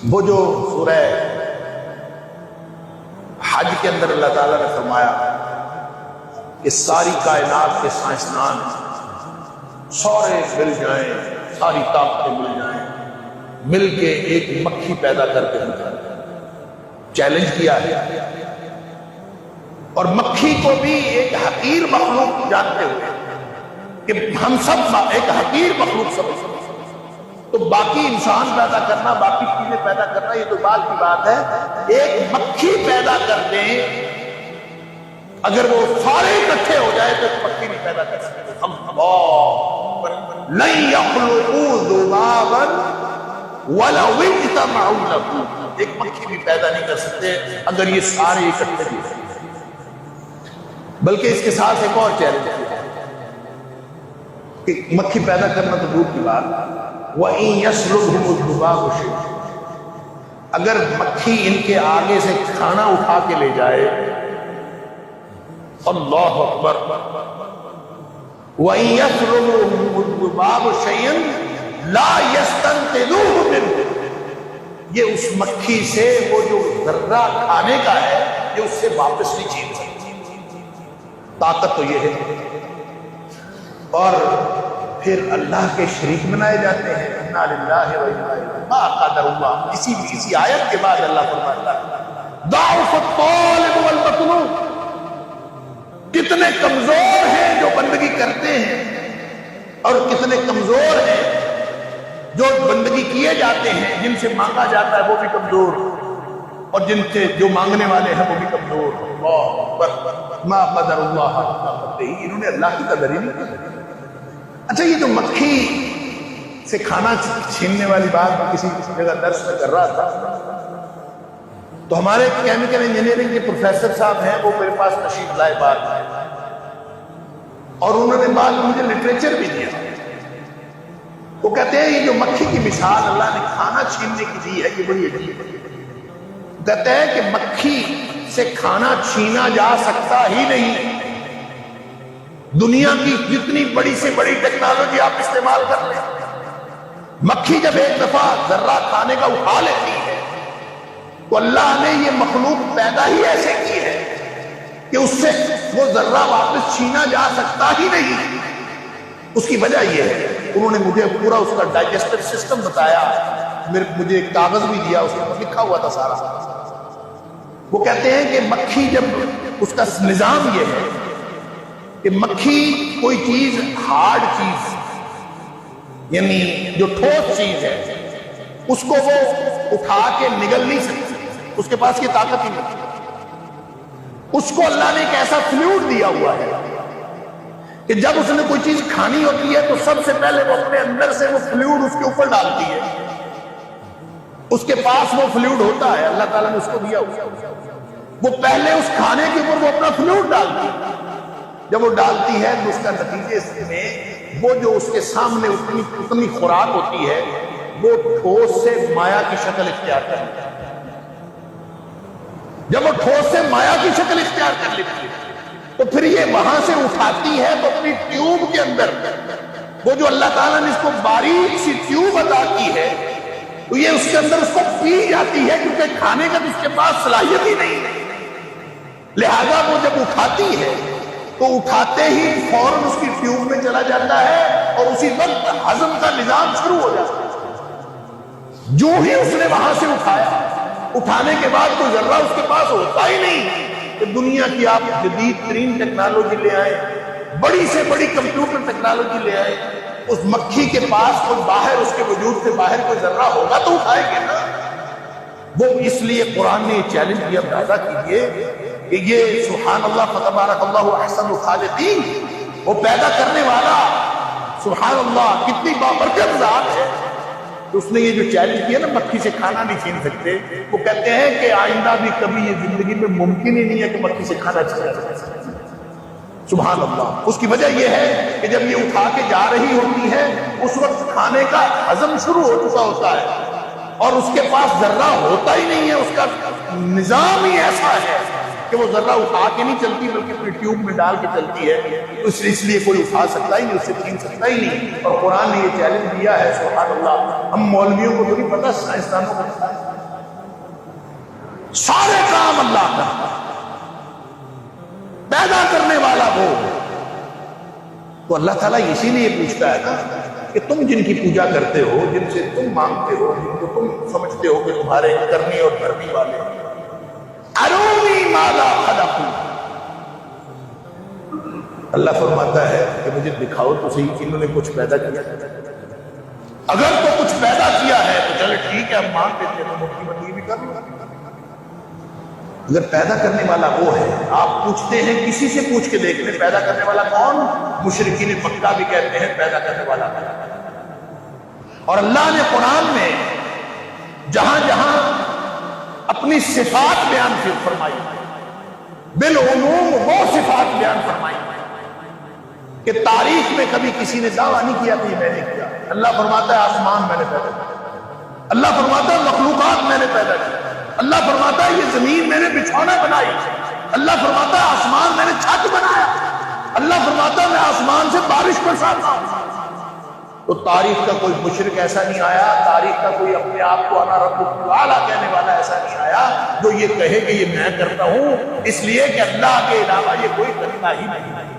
وہ جو سورہ حج کے اندر اللہ تعالیٰ نے فرمایا کہ ساری کائنات کے سائنسدان سارے مل جائیں، ساری طاقتیں مل جائیں، مل کے ایک مکھی پیدا کرتے ہیں، چیلنج کیا ہے، اور مکھی کو بھی ایک حقیر مخلوق جانتے ہوئے کہ ہم سب ایک حقیر مخلوق سمجھتے ہیں، تو باقی انسان پیدا کرنا، باقی چیزیں پیدا کرنا یہ تو بعد کی بات ہے، ایک مکھی پیدا کر دیں، اگر وہ سارے اکٹھے ہو جائے تو ایک مکھی نہیں پیدا کر سکتے۔ لن يخلقوا ذبابا ولو اجتمعوا له، ایک مکھی بھی پیدا نہیں کر سکتے اگر یہ سارے اکٹھے بھی ہیں۔ بلکہ اس کے ساتھ ایک اور چیلنج ہے کہ مکھی پیدا کرنا تو دور کی بات، وَإِن يَسْلُبْهُمُ الذُّبَابُ شَيْئًا، اگر مکھی ان کے آگے سے کھانا اٹھا کے لے جائے، اللہ اکبر، وَإِن يَسْلُبْهُمُ الذُّبَابُ شَيْئًا لَا يَسْتَنقِذُوهُ مِنْهُ، یہ اس مکھی سے وہ جو ذرہ کھانے کا ہے یہ اس سے واپس نہیں چھین سکتی، طاقت تو یہ ہے۔ اور پھر اللہ کے شریک بنائے جاتے ہیں، اِنَّا لِلَّهِ وَإِنَّا إِلَيْهِ مَا قَدَرَ اللَّهُ، اسی آیت کے بعد اللہ فرماتا ہے ضَعُفَ الطَّالِبُ وَالْمَطْلُوبُ، کتنے کمزور ہیں جو بندگی کرتے ہیں اور کتنے کمزور ہیں جو بندگی کیے جاتے ہیں، جن سے مانگا جاتا ہے وہ بھی کمزور، اور جن سے جو مانگنے والے ہیں وہ بھی کمزور۔ اللہ اکبر، ما قدر اللہ حق قدرہ، انہوں نے اللہ کی قدر ہی نہیں کی۔ اچھا، یہ جو مکھی سے کھانا چھیننے والی بات میں کسی جگہ درس میں کر رہا تھا، تو ہمارے کیمیکل انجینئرنگ کے پروفیسر صاحب ہیں، وہ میرے پاس تشریف لائے بات، اور انہوں نے بعد میں مجھے لٹریچر بھی دیا۔ وہ کہتے ہیں یہ جو مکھی کی مثال اللہ نے کھانا چھیننے کی دی ہے یہ بڑی عجیب ہے۔ کہتے ہیں کہ مکھی سے کھانا چھینا جا سکتا ہی نہیں، دنیا کی جتنی بڑی سے بڑی ٹیکنالوجی آپ استعمال کر لیں، مکھی جب ایک دفعہ ذرہ کھانے کا اٹھا لیتی ہے تو اللہ نے یہ مخلوق پیدا ہی ایسے کی ہے کہ اس سے وہ ذرہ واپس چھینا جا سکتا ہی نہیں۔ اس کی وجہ یہ ہے، انہوں نے مجھے پورا اس کا ڈائجسٹو سسٹم بتایا، مجھے ایک کاغذ بھی دیا، اس میں لکھا ہوا تھا سارا۔ وہ کہتے ہیں کہ مکھی جب اس کا نظام یہ ہے کہ مکھی کوئی چیز ہارڈ چیز، یعنی جو ٹھوس چیز ہے، اس کو وہ اٹھا کے نگل نہیں سکتی، اس کے پاس یہ طاقت ہی نہیں۔ اس کو اللہ نے ایک ایسا فلوئڈ دیا ہوا ہے کہ جب اس نے کوئی چیز کھانی ہوتی ہے تو سب سے پہلے وہ اپنے اندر سے وہ فلوئڈ اس کے اوپر ڈالتی ہے، اس کے پاس وہ فلوئڈ ہوتا ہے، اللہ تعالیٰ نے اس کو دیا ہوا، وہ پہلے اس کھانے کے اوپر وہ اپنا فلوئڈ ڈالتی ہے، جب وہ ڈالتی ہے تو اس کا نتیجے میں وہ جو اس کے سامنے اتنی خوراک ہوتی ہے وہ ٹھوس سے مایا کی شکل اختیار کر لیتی ہے۔ جب وہ ٹھوس سے مایا کی شکل اختیار کر لیتی ہے تو پھر یہ وہاں سے اٹھاتی ہے تو اپنی ٹیوب کے اندر، وہ جو اللہ تعالیٰ نے اس کو باریک سی ٹیوب عطا کی ہے، تو یہ اس کے اندر اس کو پی جاتی ہے، کیونکہ کھانے کا تو اس کے پاس صلاحیت ہی نہیں ہے، لہذا وہ جب اٹھاتی ہے تو اٹھاتے ہی فوراً اس کی ٹیوب میں چلا جاتا ہے اور اسی وقت ہضم کا نظام شروع ہو جاتا ہے۔ جو ہی اس نے وہاں سے اٹھایا، اٹھانے کے بعد کوئی ذرہ اس کے پاس ہوتا ہی نہیں کہ دنیا کی آپ جدید ترین ٹیکنالوجی لے آئے، بڑی سے بڑی کمپیوٹر ٹیکنالوجی لے آئے، اس مکھی کے پاس کوئی باہر، اس کے وجود سے باہر کوئی ذرہ ہوگا تو اٹھائے گے نا۔ وہ اس لیے قرآن نے یہ چیلنج کیا، پیدا کیجئے کہ یہ سبحان اللہ فتبارک اللہ احسن الخالقین، وہ پیدا کرنے والا سبحان اللہ کتنی بابرکت ذات ہے، تو اس نے یہ جو چیلنج کیا نا مکھی سے کھانا نہیں چھین سکتے، وہ کہتے ہیں کہ آئندہ بھی کبھی یہ زندگی میں ممکن ہی نہیں ہے کہ مکھی سے کھانا چھینا جا سکے۔ سبحان اللہ۔ اس کی وجہ یہ ہے کہ جب یہ اٹھا کے جا رہی ہوتی ہے اس وقت کھانے کا ہضم شروع ہو چکا ہوتا ہے اور اس کے پاس ذرہ ہوتا ہی نہیں ہے، اس کا نظام ہی ایسا ہے کہ وہ ذرہ اٹھا کے نہیں چلتی بلکہ اپنی ٹیوب میں ڈال کے چلتی ہے، اس لیے کوئی اٹھا سکتا ہی نہیں، اس سے چھین سکتا ہی نہیں۔ اور قرآن نے یہ چیلنج دیا ہے، سبحان اللہ۔ ہم مولویوں کو تو نہیں پتہ، سائنسدانوں کو پتہ ہے۔ سارے کام اللہ کرتا ہے، پیدا کرنے والا وہ۔ تو اللہ تعالیٰ اسی لیے پوچھتا ہے نا کہ تم جن کی پوجا کرتے ہو، جن سے تم مانگتے ہو، جن کو تم سمجھتے ہو کہ تمہارے کرنے اور دھرمی والے، ارونی ماذا خلقوا، اللہ فرماتا ہے کہ مجھے دکھاؤ تو صحیح کہ انہوں نے کچھ پیدا کیا۔ اگر تو کچھ پیدا کیا ہے تو چلے ٹھیک ہے، ہم مان لیتے ہیں، تو مٹی بندی بھی کر لو۔ اگر پیدا کرنے والا وہ ہے، آپ پوچھتے ہیں کسی سے پوچھ کے دیکھ لیں پیدا کرنے والا کون؟ مشرکین مکہ بھی کہتے ہیں پیدا کرنے والا کون؟ اور اللہ نے قرآن میں جہاں جہاں اپنی صفات بیان فرمائی، بالعموم وہ صفات بیان فرمائی کہ تاریخ میں کبھی کسی نے دعویٰ نہیں کیا کہ یہ میں نے کیا۔ اللہ فرماتا ہے آسمان میں نے پیدا کیا، اللہ فرماتا ہے مخلوقات میں نے پیدا کی، اللہ فرماتا ہے یہ زمین میں نے بچھونا بنائی، اللہ فرماتا ہے آسمان میں نے چھت بنایا، اللہ فرماتا ہے میں آسمان سے بارش برساتا ہوں۔ تو تاریخ کا کوئی مشرک ایسا نہیں آیا، تاریخ کا کوئی اپنے آپ کو انا ربکم الاعلی کہنے والا ایسا نہیں آیا جو یہ کہے کہ یہ میں کرتا ہوں، اس لیے کہ اللہ کے علاوہ یہ کوئی کرتا ہی نہیں۔